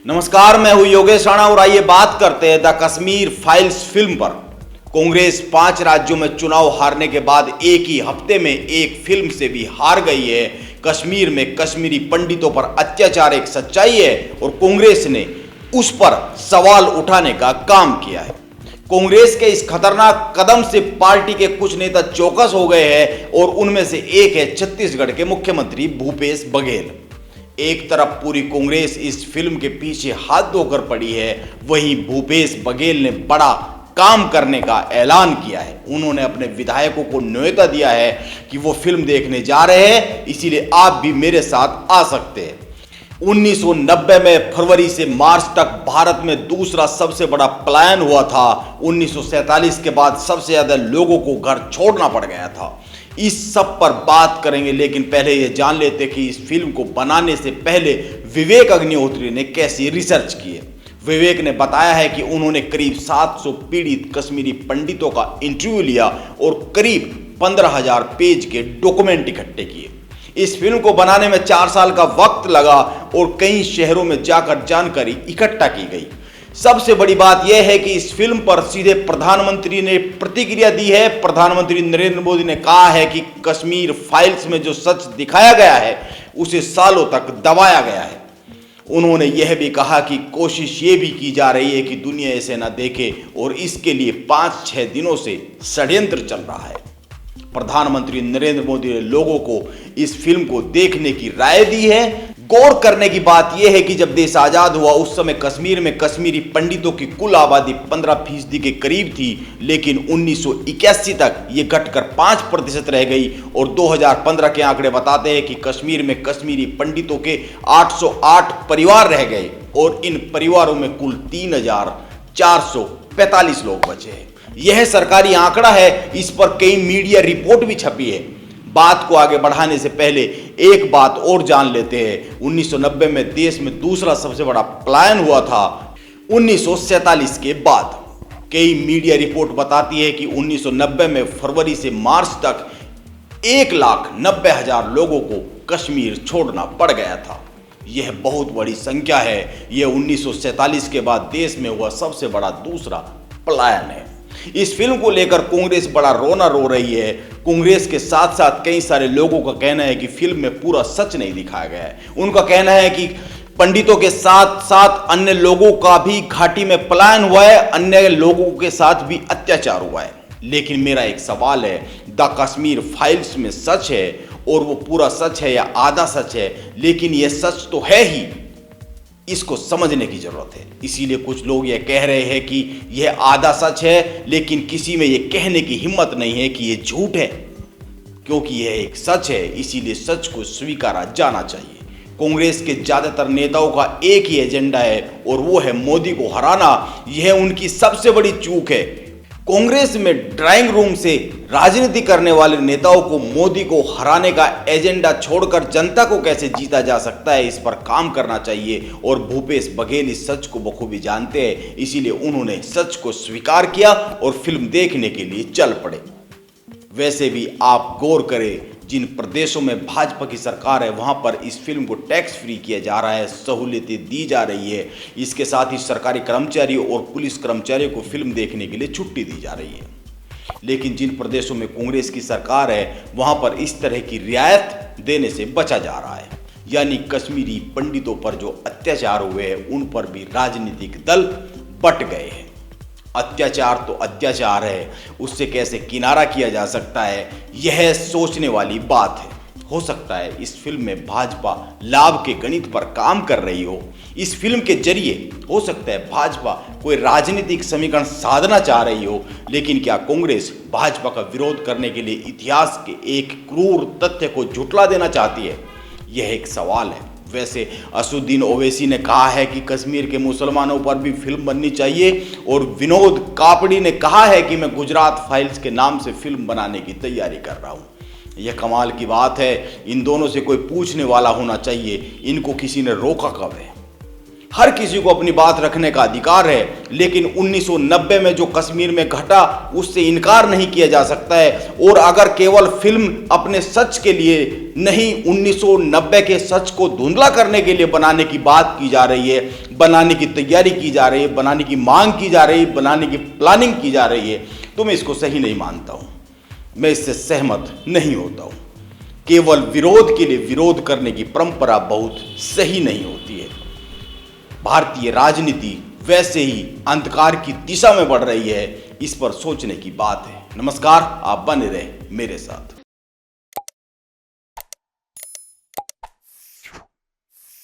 नमस्कार, मैं हूं योगेश राणा और आइए बात करते हैं द कश्मीर फाइल्स फिल्म पर। कांग्रेस 5 राज्यों में चुनाव हारने के बाद एक ही हफ्ते में एक फिल्म से भी हार गई है। कश्मीर में कश्मीरी पंडितों पर अत्याचार एक सच्चाई है और कांग्रेस ने उस पर सवाल उठाने का काम किया है। कांग्रेस के इस खतरनाक कदम से पार्टी के कुछ नेता चौकस हो गए हैं और उनमें से एक है छत्तीसगढ़ के मुख्यमंत्री भूपेश बघेल। एक तरफ पूरी कांग्रेस इस फिल्म के पीछे हाथ धोकर पड़ी है, वहीं भूपेश बघेल ने बड़ा काम करने का ऐलान किया है। उन्होंने अपने विधायकों को न्योता दिया है कि वो फिल्म देखने जा रहे हैं, इसीलिए आप भी मेरे साथ आ सकते हैं। 1990 में फरवरी से मार्च तक भारत में दूसरा सबसे बड़ा पलायन हुआ था। 1947 के बाद सबसे ज्यादा लोगों को घर छोड़ना पड़ गया था। इस सब पर बात करेंगे, लेकिन पहले ये जान लेते कि इस फिल्म को बनाने से पहले विवेक अग्निहोत्री ने कैसी रिसर्च की है। विवेक ने बताया है कि उन्होंने करीब 700 पीड़ित कश्मीरी पंडितों का इंटरव्यू लिया और करीब 15,000 पेज के डॉक्यूमेंट इकट्ठे किए। इस फिल्म को बनाने में 4 साल का वक्त लगा और कई शहरों में जाकर जानकारी इकट्ठा की गई। सबसे बड़ी बात यह है कि इस फिल्म पर सीधे प्रधानमंत्री ने प्रतिक्रिया दी है। प्रधानमंत्री नरेंद्र मोदी ने कहा है कि कश्मीर फाइल्स में जो सच दिखाया गया है उसे सालों तक दबाया गया है। उन्होंने यह भी कहा कि कोशिश ये भी की जा रही है कि दुनिया इसे न देखे और इसके लिए 5-6 दिनों से षड्यंत्र चल रहा है। प्रधानमंत्री नरेंद्र मोदी ने लोगों को इस फिल्म को देखने की राय दी है। गौर करने की बात यह है कि जब देश आजाद हुआ उस समय कश्मीर में कश्मीरी पंडितों की कुल आबादी 15% के करीब थी, लेकिन 1981 तक ये घटकर 5% रह गई और 2015 के आंकड़े बताते हैं कि कश्मीर में कश्मीरी पंडितों के 808 परिवार रह गए और इन परिवारों में कुल 3,445 लोग बचे हैं। यह सरकारी आंकड़ा है, इस पर कई मीडिया रिपोर्ट भी छपी है। बात को आगे बढ़ाने से पहले एक बात और जान लेते हैं। 1990 में देश में दूसरा सबसे बड़ा पलायन हुआ था 1947 के बाद। कई मीडिया रिपोर्ट बताती है कि 1990 में फरवरी से मार्च तक 1,90,000 लोगों को कश्मीर छोड़ना पड़ गया था। यह बहुत बड़ी संख्या है। यह 1947 के बाद देश में हुआ सबसे बड़ा दूसरा पलायन है। इस फिल्म को लेकर कांग्रेस बड़ा रोना रो रही है। कांग्रेस के साथ साथ कई सारे लोगों का कहना है कि फिल्म में पूरा सच नहीं दिखाया गया है। उनका कहना है कि पंडितों के साथ साथ अन्य लोगों का भी घाटी में पलायन हुआ है, अन्य लोगों के साथ भी अत्याचार हुआ है। लेकिन मेरा एक सवाल है, द कश्मीर फाइल्स में सच है और वो पूरा सच है या आधा सच है? लेकिन यह सच तो है ही, इसको समझने की जरूरत है। इसीलिए कुछ लोग यह कह रहे हैं कि यह आधा सच है, लेकिन किसी में यह कहने की हिम्मत नहीं है कि यह झूठ है, क्योंकि यह एक सच है। इसीलिए सच को स्वीकारा जाना चाहिए। कांग्रेस के ज्यादातर नेताओं का एक ही एजेंडा है और वो है मोदी को हराना। यह उनकी सबसे बड़ी चूक है। कांग्रेस में ड्राइंग रूम से राजनीति करने वाले नेताओं को मोदी को हराने का एजेंडा छोड़कर जनता को कैसे जीता जा सकता है, इस पर काम करना चाहिए। और भूपेश बघेल इस सच को बखूबी जानते हैं, इसीलिए उन्होंने सच को स्वीकार किया और फिल्म देखने के लिए चल पड़े। वैसे भी आप गौर करें, जिन प्रदेशों में भाजपा की सरकार है वहां पर इस फिल्म को टैक्स फ्री किया जा रहा है, सहूलियतें दी जा रही है। इसके साथ ही सरकारी कर्मचारियों और पुलिस कर्मचारियों को फिल्म देखने के लिए छुट्टी दी जा रही है। लेकिन जिन प्रदेशों में कांग्रेस की सरकार है वहां पर इस तरह की रियायत देने से बचा जा रहा है। यानी कश्मीरी पंडितों पर जो अत्याचार हुए हैं उन पर भी राजनीतिक दल बट गए हैं। अत्याचार तो अत्याचार है, उससे कैसे किनारा किया जा सकता है, यह सोचने वाली बात है। हो सकता है इस फिल्म में भाजपा लाभ के गणित पर काम कर रही हो। इस फिल्म के जरिए हो सकता है भाजपा कोई राजनीतिक समीकरण साधना चाह रही हो। लेकिन क्या कांग्रेस भाजपा का विरोध करने के लिए इतिहास के एक क्रूर तथ्य को झुठला देना चाहती है? यह एक सवाल है। वैसे असदुद्दीन ओवैसी ने कहा है कि कश्मीर के मुसलमानों पर भी फिल्म बननी चाहिए और विनोद कापड़ी ने कहा है कि मैं गुजरात फाइल्स के नाम से फिल्म बनाने की तैयारी कर रहा हूं। यह कमाल की बात है। इन दोनों से कोई पूछने वाला होना चाहिए, इनको किसी ने रोका कब है? हर किसी को अपनी बात रखने का अधिकार है, लेकिन 1990 में जो कश्मीर में घटा उससे इनकार नहीं किया जा सकता है। और अगर केवल फिल्म अपने सच के लिए नहीं, 1990 के सच को धुंधला करने के लिए बनाने की बात की जा रही है, बनाने की तैयारी की जा रही है, बनाने की मांग की जा रही है, बनाने की प्लानिंग की जा रही है, तो मैं इसको सही नहीं मानता हूं। मैं इससे सहमत नहीं होता हूं। केवल विरोध के लिए विरोध करने की परंपरा बहुत सही नहीं होती है। भारतीय राजनीति वैसे ही अंधकार की दिशा में बढ़ रही है, इस पर सोचने की बात है। नमस्कार, आप बने रहे मेरे साथ।